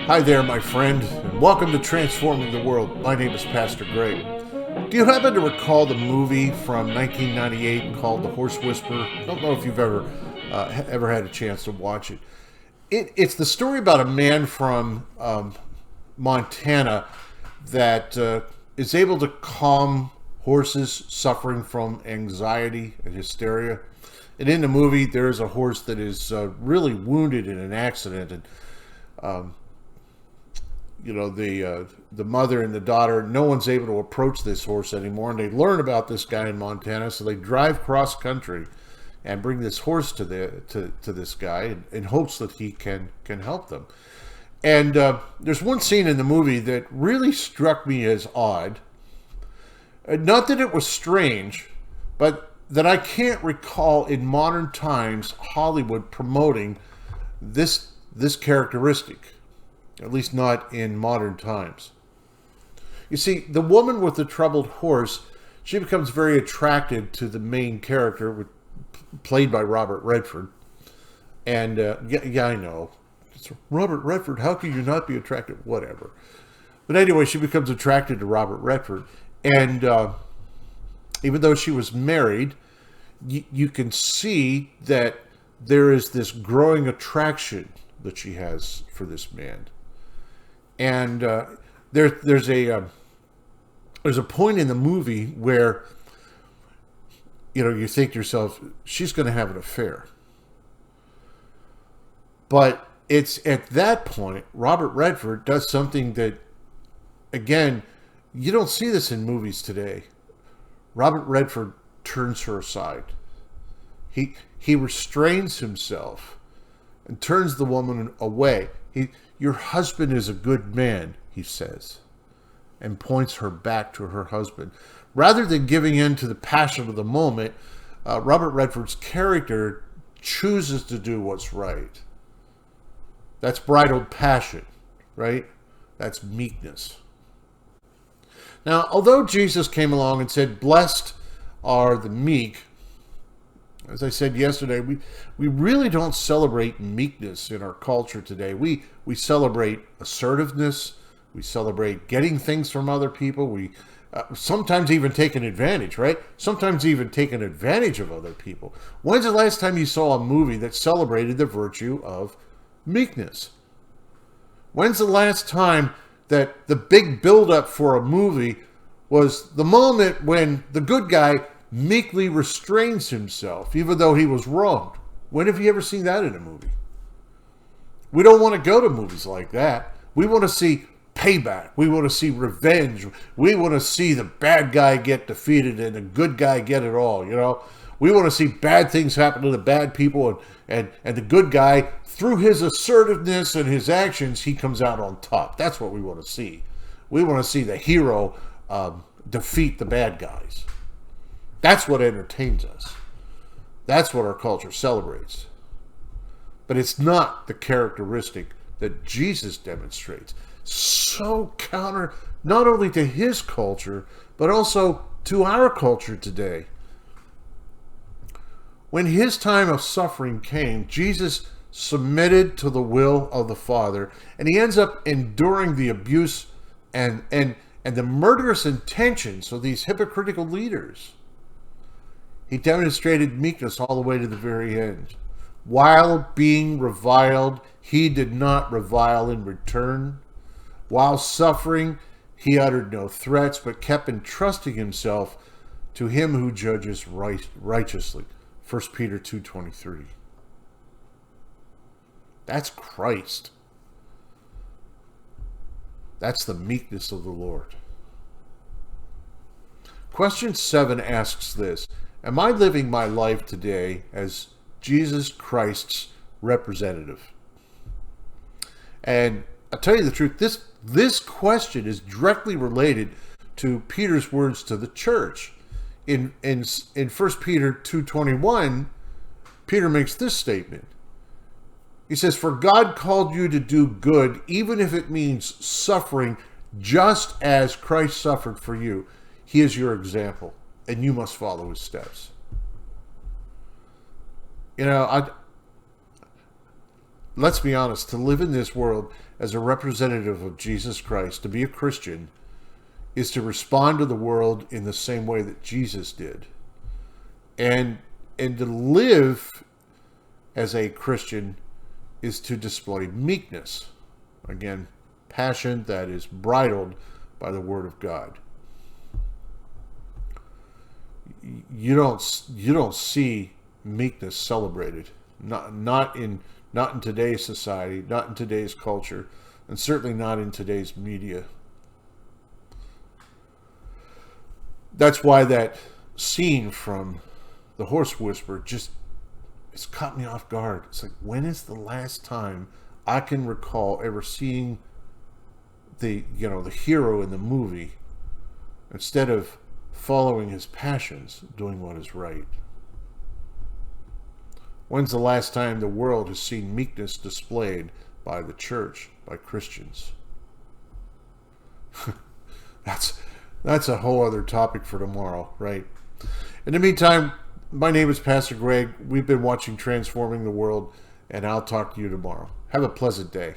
Hi there, my friend, and welcome to Transforming the World. My name is Pastor Greg. Do you happen to recall the movie from 1998 called The Horse Whisperer? I don't know if you've ever had a chance to watch it. It's the story about a man from Montana that is able to calm horses suffering from anxiety and hysteria. And in the movie, there is a horse that is really wounded in an accident, and the mother and the daughter, no one's able to approach this horse anymore, and they learn about this guy in Montana, so they drive cross country and bring this horse to this guy in hopes that he can help them. And there's one scene in the movie that really struck me as odd. Not that it was strange, but that I can't recall in modern times Hollywood promoting this characteristic. At least not in modern times. You see, the woman with the troubled horse, she becomes very attracted to the main character, played by Robert Redford. And, yeah, I know. It's Robert Redford, how can you not be attracted? Whatever. But anyway, she becomes attracted to Robert Redford. And even though she was married, you can see that there is this growing attraction that she has for this man. And there's a point in the movie where you think to yourself, she's going to have an affair. But it's at that point Robert Redford does something that, again, you don't see this in movies today. Robert Redford turns her aside. He restrains himself and turns the woman away. Your husband is a good man, he says, and points her back to her husband. Rather than giving in to the passion of the moment, Robert Redford's character chooses to do what's right. That's bridled passion, right? That's meekness. Now, although Jesus came along and said, "Blessed are the meek," as I said yesterday, we really don't celebrate meekness in our culture today. We celebrate assertiveness. We celebrate getting things from other people. We sometimes even taking advantage, right? Sometimes even taking advantage of other people. When's the last time you saw a movie that celebrated the virtue of meekness? When's the last time that the big buildup for a movie was the moment when the good guy meekly restrains himself, even though he was wronged? When have you ever seen that in a movie? We don't want to go to movies like that. We want to see payback. We want to see revenge. We want to see the bad guy get defeated and the good guy get it all, We want to see bad things happen to the bad people, and the good guy, through his assertiveness and his actions, he comes out on top. That's what we want to see. We want to see the hero defeat the bad guys. That's what entertains us. That's what our culture celebrates. But it's not the characteristic that Jesus demonstrates. So counter not only to his culture, but also to our culture today. When his time of suffering came, Jesus submitted to the will of the Father, and he ends up enduring the abuse and the murderous intentions of these hypocritical leaders. He demonstrated meekness all the way to the very end. While being reviled, he did not revile in return. While suffering, he uttered no threats, but kept entrusting himself to him who judges righteously. 1 Peter 2:23. That's Christ. That's the meekness of the Lord. Question 7 asks this: am I living my life today as Jesus Christ's representative? And I'll tell you the truth, this question is directly related to Peter's words to the church. In 1 Peter 2:21, Peter makes this statement. He says, "For God called you to do good, even if it means suffering, just as Christ suffered for you. He is your example, and you must follow his steps." let's be honest, to live in this world as a representative of Jesus Christ, to be a Christian, is to respond to the world in the same way that Jesus did. And to live as a Christian is to display meekness. Again, passion that is bridled by the Word of God. You don't see meekness celebrated. Not in today's society, not in today's culture, and certainly not in today's media. That's why that scene from The Horse Whisperer it's caught me off guard. It's like, when is the last time I can recall ever seeing the hero in the movie, instead of following his passions, doing what is right? When's the last time the world has seen meekness displayed by the church, by Christians? That's a whole other topic for tomorrow, right? In the meantime, my name is Pastor Greg. We've been watching Transforming the World, and I'll talk to you tomorrow. Have a pleasant day.